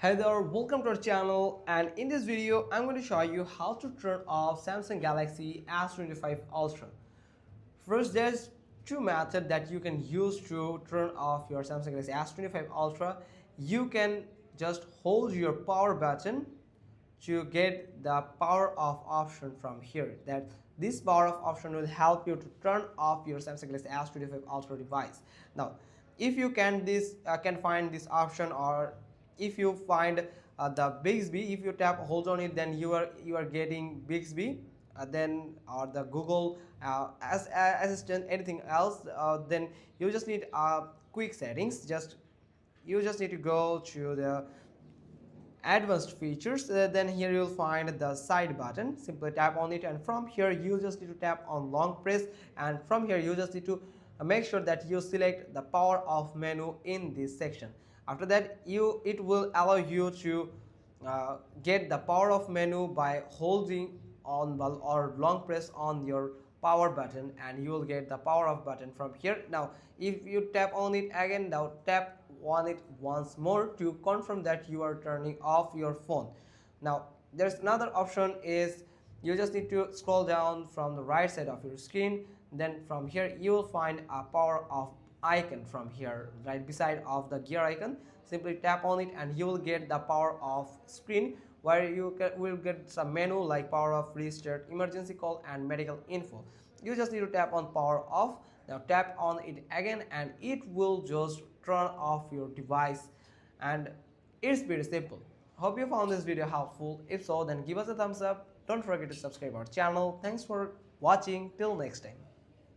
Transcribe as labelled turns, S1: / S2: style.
S1: Hey there, welcome to our channel, and in this video I'm going to show you how to turn off Samsung Galaxy S25 Ultra. First, there's two methods that you can use to turn off your Samsung Galaxy S25 Ultra. You can just hold your power button to get the power off option from here. That this power off option will help you to turn off your Samsung Galaxy S25 Ultra device. Now, if you can find this option, or if you find the Bixby, if you tap hold on it, then you are getting Bixby, then or the Google as assistant, anything else, then you just need quick settings. You just need to go to the advanced features. Then here you'll find the side button. Simply tap on it, and from here you just need to tap on long press, and from here you just need to make sure that you select the power off menu in this section. After that, it will allow you to get the power off menu by holding on or long press on your power button, and you will get the power off button from here. Now if you tap on it again, now tap on it once more to confirm that you are turning off your phone. Now there's another option, is you just need to scroll down from the right side of your screen. Then from here you will find a power off icon from here, right beside of the gear icon. Simply tap on it and you will get the power off screen, where you will get some menu like power off, restart, emergency call, and medical info. You just need to tap on power off. Now tap on it again and it will just turn off your device, and it's pretty simple. Hope you found this video helpful. If so, then give us a thumbs up. Don't forget to subscribe our channel. Thanks for watching. Till next time.